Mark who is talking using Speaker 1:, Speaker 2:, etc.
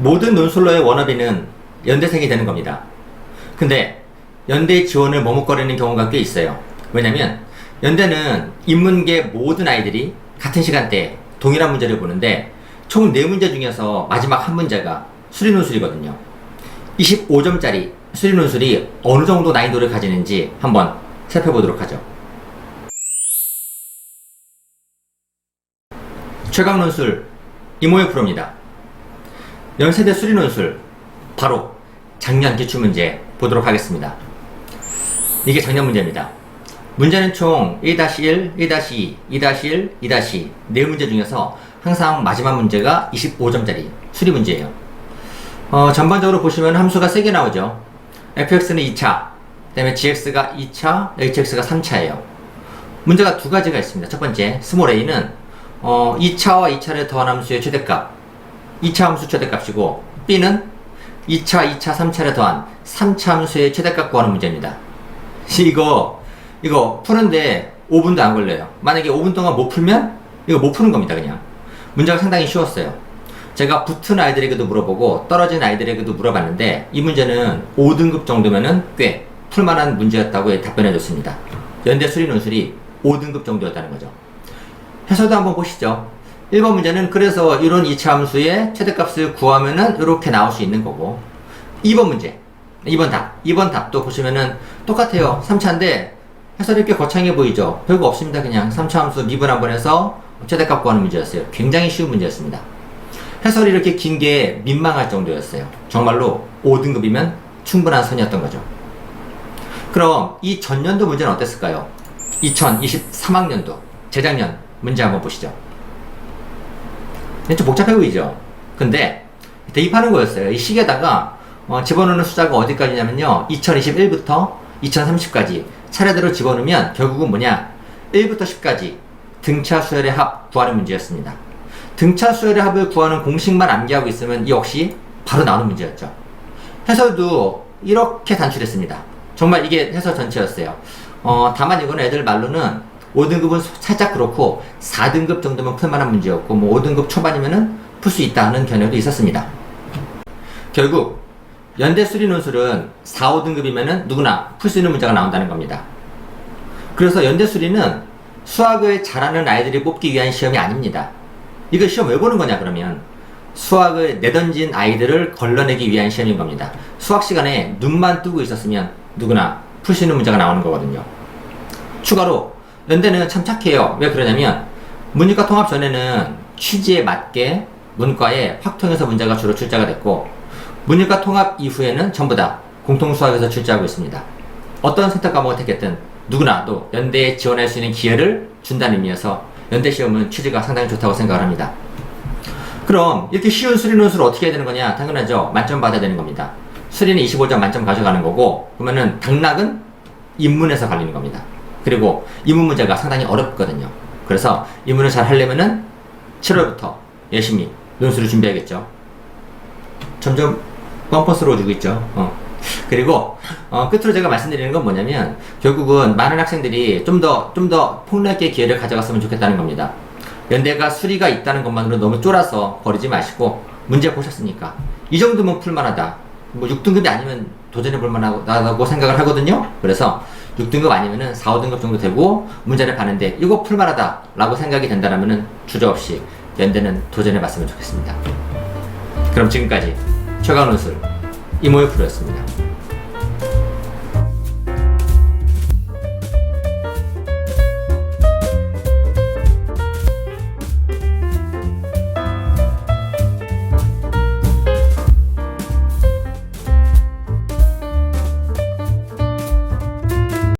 Speaker 1: 모든 논술러의 워너비는 연대생이 되는 겁니다. 근데 연대 지원을 머뭇거리는 경우가 꽤 있어요. 왜냐면 연대는 인문계 모든 아이들이 같은 시간대에 동일한 문제를 보는데 총 4문제 중에서 마지막 한 문제가 수리논술이거든요. 25점짜리 수리논술이 어느 정도 난이도를 가지는지 한번 살펴보도록 하죠. 최강논술 이모의 프로입니다. 연세대 수리논술 바로 작년 기출문제 보도록 하겠습니다. 이게 작년 문제입니다. 문제는 총 1-1, 1-2, 2-1, 2-2 4문제 중에서 항상 마지막 문제가 25점짜리 수리 문제예요. 전반적으로 보시면 함수가 3개 나오죠. fx는 2차, 그 다음에 gx가 2차, hx가 3차예요. 문제가 두 가지가 있습니다. 첫 번째, 스몰 a는 2차와 2차를 더한 함수의 최대값, 2차 함수 최대값이고 b는 2차, 2차, 3차를 더한 3차 함수의 최대값 구하는 문제입니다. 이거 푸는데 5분도 안 걸려요. 만약에 5분 동안 못 풀면 이거 못 푸는 겁니다. 그냥 문제가 상당히 쉬웠어요. 제가 붙은 아이들에게도 물어보고 떨어진 아이들에게도 물어봤는데 이 문제는 5등급 정도면은 꽤 풀만한 문제였다고 답변해 줬습니다. 연대 수리 논술이 5등급 정도였다는 거죠. 해설도 한번 보시죠. 1번 문제는 그래서 이런 2차 함수의 최대값을 구하면은 이렇게 나올 수 있는 거고, 2번 문제, 2번 답도 보시면은 똑같아요. 3차인데 해설이 꽤 거창해 보이죠. 별거 없습니다. 그냥 3차 함수 미분 한번 해서 최대값 구하는 문제였어요. 굉장히 쉬운 문제였습니다. 해설이 이렇게 긴 게 민망할 정도였어요. 정말로 5등급이면 충분한 선이었던 거죠. 그럼 이 전년도 문제는 어땠을까요? 2023학년도 재작년 문제 한번 보시죠. 좀 복잡해 보이죠? 근데 대입하는 거였어요. 이 식에다가 집어넣는 숫자가 어디까지냐면요, 2021부터 2030까지 차례대로 집어넣으면 결국은 뭐냐, 1부터 10까지 등차 수열의 합 구하는 문제였습니다. 등차 수열의 합을 구하는 공식만 암기하고 있으면 역시 바로 나오는 문제였죠. 해설도 이렇게 단출했습니다. 정말 이게 해설 전체였어요. 다만 이거는 애들 말로는 5등급은 살짝 그렇고 4등급 정도면 풀만한 문제였고, 뭐 5등급 초반이면은 풀 수 있다는 견해도 있었습니다. 결국 연대 수리 논술은 4, 5등급이면은 누구나 풀 수 있는 문제가 나온다는 겁니다. 그래서 연대 수리는 수학을 잘하는 아이들이 뽑기 위한 시험이 아닙니다. 이거 시험 왜 보는 거냐 그러면 수학을 내던진 아이들을 걸러내기 위한 시험인 겁니다. 수학 시간에 눈만 뜨고 있었으면 누구나 풀 수 있는 문제가 나오는 거거든요. 추가로 연대는 참 착해요. 왜 그러냐면 문이과 통합 전에는 취지에 맞게 문과에 확통해서 문제가 주로 출제가 됐고, 문이과 통합 이후에는 전부 다 공통수학에서 출제하고 있습니다. 어떤 선택 과목을 택했든 누구나 또 연대에 지원할 수 있는 기회를 준다는 의미여서 연대 시험은 취지가 상당히 좋다고 생각을 합니다. 그럼 이렇게 쉬운 수리 논술을 어떻게 해야 되는 거냐? 당연하죠. 만점 받아야 되는 겁니다. 수리는 25점 만점 가져가는 거고, 그러면은 당락은 인문에서 갈리는 겁니다. 그리고 인문 문제가 상당히 어렵거든요. 그래서 인문을 잘 하려면은 7월부터 열심히 논술을 준비해야겠죠. 점점 뻔뻔스러워지고 있죠. 그리고 끝으로 제가 말씀드리는 건 뭐냐면 결국은 많은 학생들이 좀 더 폭넓게 기회를 가져갔으면 좋겠다는 겁니다. 연대가 수리가 있다는 것만으로 너무 쫄아서 버리지 마시고, 문제 보셨으니까 이 정도면 풀만하다, 뭐 6등급이 아니면 도전해 볼 만하다고 생각을 하거든요. 그래서 6등급 아니면은 4, 5등급 정도 되고 문제를 봤는데 이거 풀만하다 라고 생각이 된다면은 주저없이 연대는 도전해 봤으면 좋겠습니다. 그럼 지금까지 최강논술 이모의 프로였습니다.